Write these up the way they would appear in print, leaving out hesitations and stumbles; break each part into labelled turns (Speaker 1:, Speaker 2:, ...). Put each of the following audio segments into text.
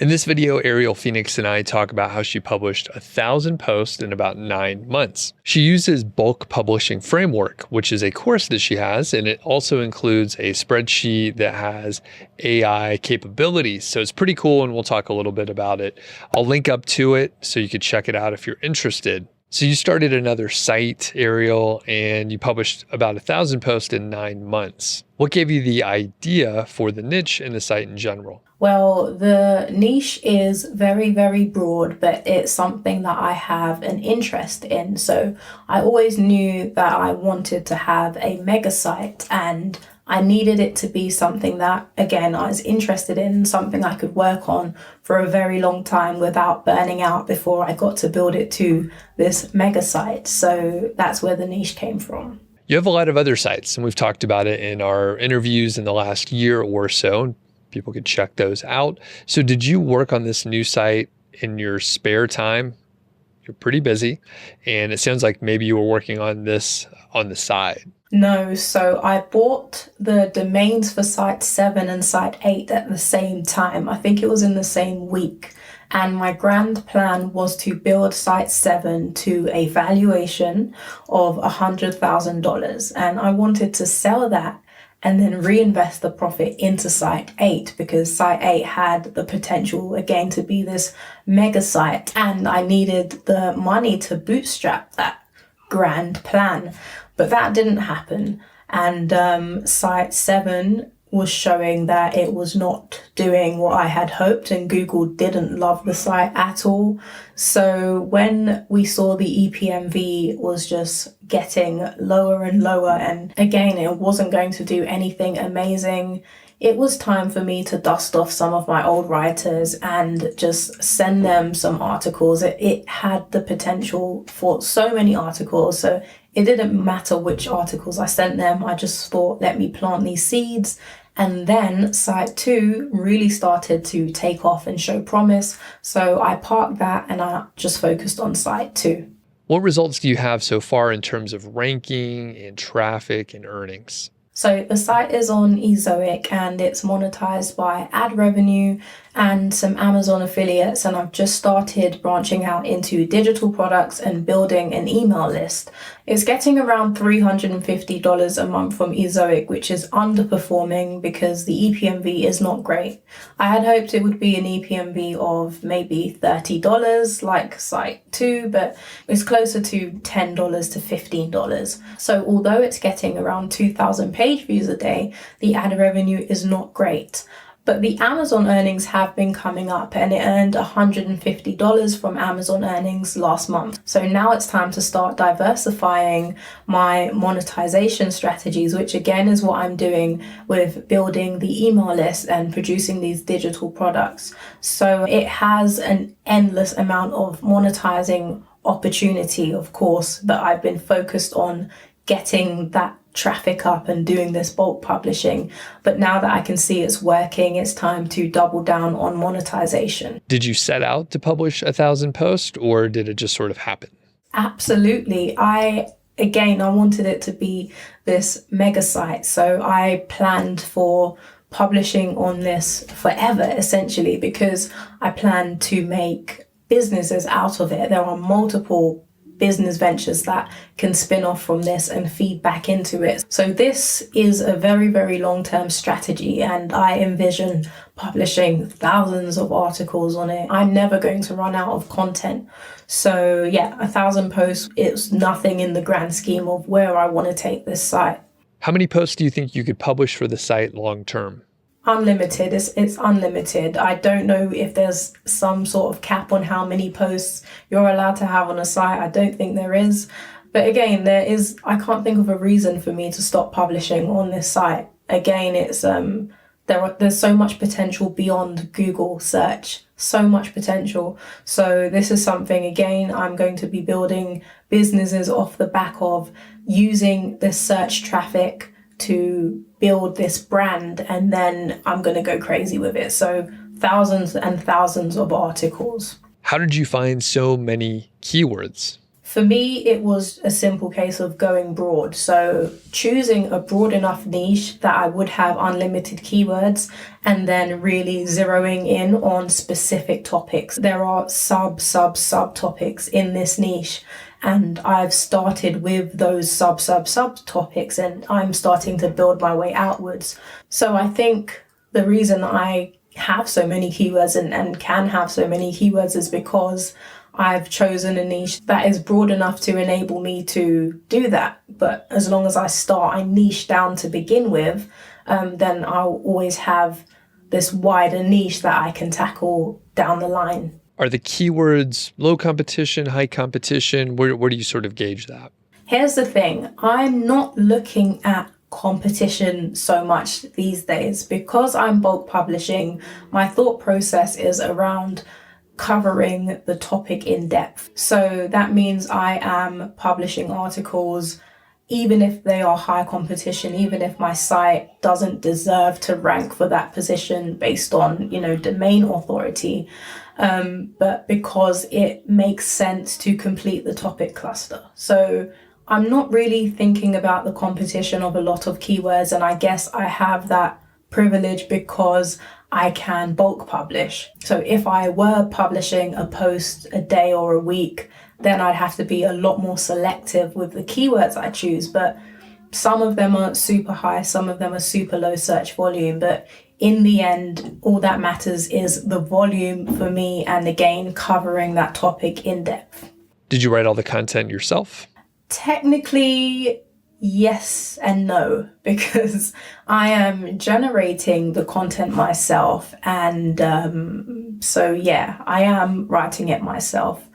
Speaker 1: In this video, Arielle Phoenix and I talk about how she published 1,000 posts in about 9 months. She uses bulk publishing framework, which is a course that she has, and it also includes a spreadsheet that has AI capabilities. So it's pretty cool, and we'll talk a little bit about it. I'll link up to it so you could check it out if you're interested. So you started another site, Arielle, and you published about 1,000 posts in 9 months. What gave you the idea for the niche and the site in general?
Speaker 2: Well, the niche is very, very broad, but it's something that I have an interest in. So I always knew that I wanted to have a mega site, and I needed it to be something that, again, I was interested in, something I could work on for a very long time without burning out before I got to build it to this mega site. So that's where the niche came from.
Speaker 1: You have a lot of other sites, and we've talked about it in our interviews in the last year or so. People could check those out. So did you work on this new site in your spare time? You're pretty busy, and it sounds like maybe you were working on this on the side.
Speaker 2: No, so I bought the domains for site 7 and site 8 at the same time. I think it was in the same week. And my grand plan was to build site 7 to a valuation of $100,000. And I wanted to sell that and then reinvest the profit into site 8, because site 8 had the potential again to be this mega site, and I needed the money to bootstrap that grand plan. But that didn't happen, and site 7 was showing that it was not doing what I had hoped, and Google didn't love the site at all. So when we saw the EPMV was just getting lower and lower, and again, it wasn't going to do anything amazing, it was time for me to dust off some of my old writers and just send them some articles. It had the potential for so many articles, so it didn't matter which articles I sent them. I just thought, let me plant these seeds. And then site 2 really started to take off and show promise. So I parked that and I just focused on site 2.
Speaker 1: What results do you have so far in terms of ranking and traffic and earnings?
Speaker 2: So the site is on Ezoic and it's monetized by ad revenue and some Amazon affiliates, and I've just started branching out into digital products and building an email list. It's getting around $350 a month from Ezoic, which is underperforming because the EPMV is not great. I had hoped it would be an EPMV of maybe $30 like site 2, but it's closer to $10 to $15. So although it's getting around 2,000 page views a day, the ad revenue is not great. But the Amazon earnings have been coming up, and it earned $150 from Amazon earnings last month. So now it's time to start diversifying my monetization strategies, which again is what I'm doing with building the email list and producing these digital products. So it has an endless amount of monetizing opportunity, of course, but I've been focused on getting that traffic up and doing this bulk publishing. But now that I can see it's working, it's time to double down on monetization.
Speaker 1: Did you set out to publish 1,000 posts, or did it just sort of happen?
Speaker 2: Absolutely. I wanted it to be this mega site. So I planned for publishing on this forever, essentially, because I plan to make businesses out of it. There are multiple business ventures that can spin off from this and feed back into it. So this is a very, very long-term strategy, and I envision publishing thousands of articles on it. I'm never going to run out of content. So yeah, 1,000 posts, it's nothing in the grand scheme of where I want to take this site.
Speaker 1: How many posts do you think you could publish for the site long term?
Speaker 2: Unlimited. It's unlimited. I don't know if there's some sort of cap on how many posts you're allowed to have on a site. I don't think there is. But again, I can't think of a reason for me to stop publishing on this site. Again, it's there's so much potential beyond Google search, so much potential. So this is something, again, I'm going to be building businesses off the back of using this search traffic to build this brand, and then I'm going to go crazy with it. So thousands and thousands of articles.
Speaker 1: How did you find so many keywords?
Speaker 2: For me, it was a simple case of going broad. So choosing a broad enough niche that I would have unlimited keywords and then really zeroing in on specific topics. There are sub topics in this niche, and I've started with those sub topics, and I'm starting to build my way outwards. So I think the reason I have so many keywords and can have so many keywords is because I've chosen a niche that is broad enough to enable me to do that. But as long as I niche down to begin with, then I'll always have this wider niche that I can tackle down the line.
Speaker 1: Are the keywords low competition, high competition? Where do you sort of gauge that?
Speaker 2: Here's the thing. I'm not looking at competition so much these days. Because I'm bulk publishing, my thought process is around covering the topic in depth. So that means I am publishing articles even if they are high competition, even if my site doesn't deserve to rank for that position based on, domain authority, but because it makes sense to complete the topic cluster. So I'm not really thinking about the competition of a lot of keywords, and I guess I have that privilege because I can bulk publish. So if I were publishing a post a day or a week, then I'd have to be a lot more selective with the keywords I choose. But some of them are super high, some of them are super low search volume. But in the end, all that matters is the volume for me, and again, covering that topic in depth.
Speaker 1: Did you write all the content yourself?
Speaker 2: Technically, yes and no, because I am generating the content myself, and so yeah, I am writing it myself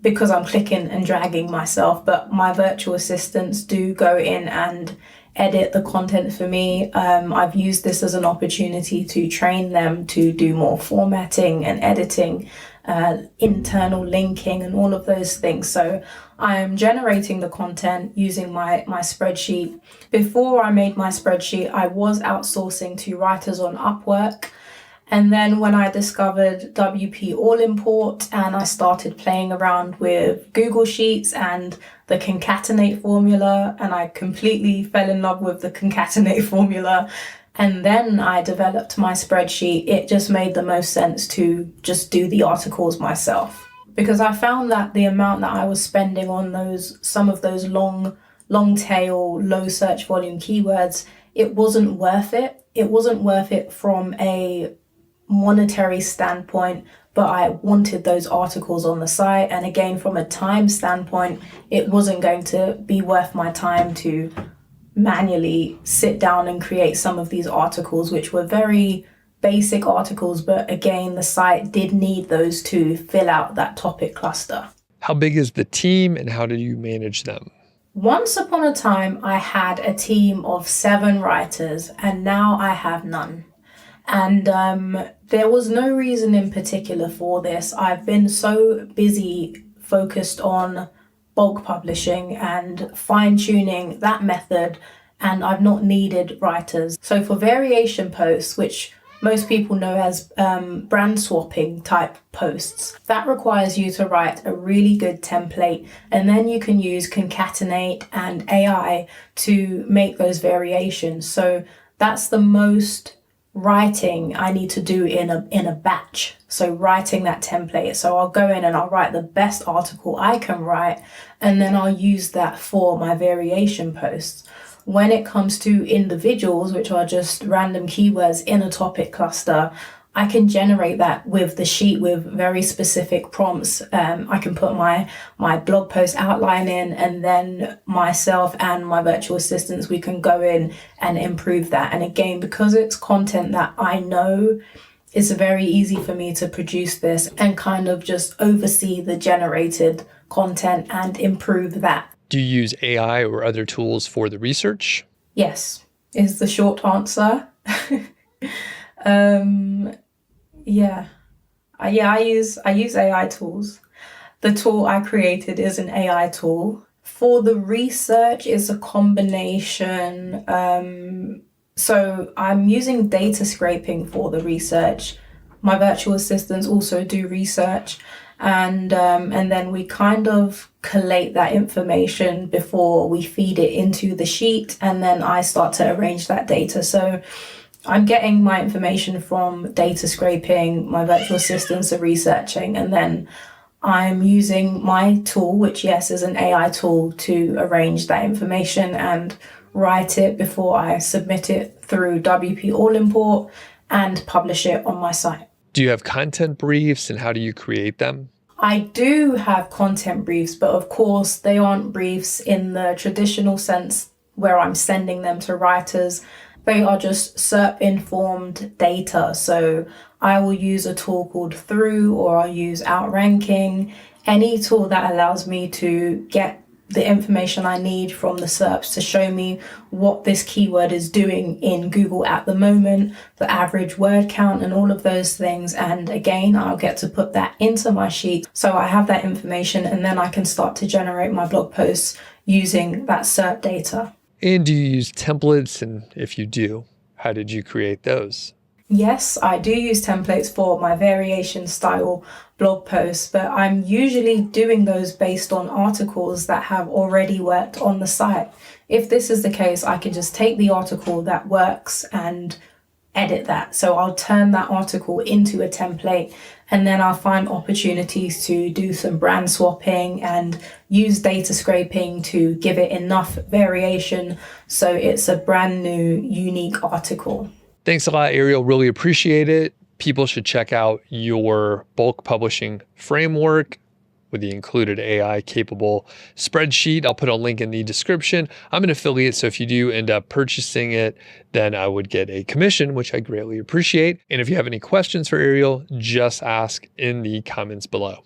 Speaker 2: because I'm clicking and dragging myself, but my virtual assistants do go in and edit the content for me. I've used this as an opportunity to train them to do more formatting and editing, internal linking and all of those things. So I'm generating the content using my spreadsheet. Before I made my spreadsheet, I was outsourcing to writers on Upwork. And then when I discovered WP All Import and I started playing around with Google Sheets and the concatenate formula, and I completely fell in love with the concatenate formula, and then I developed my spreadsheet, it just made the most sense to just do the articles myself. Because I found that the amount that I was spending on some of those long tail, low search volume keywords, it wasn't worth it. It wasn't worth it from a monetary standpoint, but I wanted those articles on the site. And again, from a time standpoint, it wasn't going to be worth my time to manually sit down and create some of these articles, which were very basic articles. But again, the site did need those to fill out that topic cluster.
Speaker 1: How big is the team and how do you manage them?
Speaker 2: Once upon a time, I had a team of 7 writers, and now I have none. And there was no reason in particular for this. I've been so busy focused on bulk publishing and fine-tuning that method, and I've not needed writers. So for variation posts, which most people know as brand swapping type posts, that requires you to write a really good template, and then you can use concatenate and AI to make those variations. So that's the most writing I need to do in a batch. So writing that template. So I'll go in and I'll write the best article I can write, and then I'll use that for my variation posts. When it comes to individuals, which are just random keywords in a topic cluster, I can generate that with the sheet with very specific prompts. I can put my blog post outline in, and then myself and my virtual assistants, we can go in and improve that. And again, because it's content that I know, it's very easy for me to produce this and kind of just oversee the generated content and improve that.
Speaker 1: Do you use AI or other tools for the research?
Speaker 2: Yes, is the short answer. I use AI tools. The tool I created is an AI tool. For the research, it's a combination. So I'm using data scraping for the research. My virtual assistants also do research. and then we kind of collate that information before we feed it into the sheet, and then I start to arrange that data. So I'm getting my information from data scraping, my virtual assistants are researching, and then I'm using my tool, which yes is an AI tool, to arrange that information and write it before I submit it through WP All Import and publish it on my site.
Speaker 1: Do you have content briefs, and how do you create them?
Speaker 2: I do have content briefs, but of course they aren't briefs in the traditional sense where I'm sending them to writers. They are just SERP informed data. So I will use a tool called Through, or I'll use Outranking, any tool that allows me to get the information I need from the SERPs to show me what this keyword is doing in Google at the moment, the average word count and all of those things. And again, I'll get to put that into my sheet. So I have that information, and then I can start to generate my blog posts using that SERP data.
Speaker 1: And do you use templates? And if you do, how did you create those?
Speaker 2: Yes, I do use templates for my variation style blog posts, but I'm usually doing those based on articles that have already worked on the site. If this is the case, I can just take the article that works and edit that. So I'll turn that article into a template, and then I'll find opportunities to do some brand swapping and use data scraping to give it enough variation so it's a brand new, unique article.
Speaker 1: Thanks a lot, Arielle. Really appreciate it. People should check out your bulk publishing framework with the included AI capable spreadsheet. I'll put a link in the description. I'm an affiliate, so if you do end up purchasing it, then I would get a commission, which I greatly appreciate. And if you have any questions for Arielle, just ask in the comments below.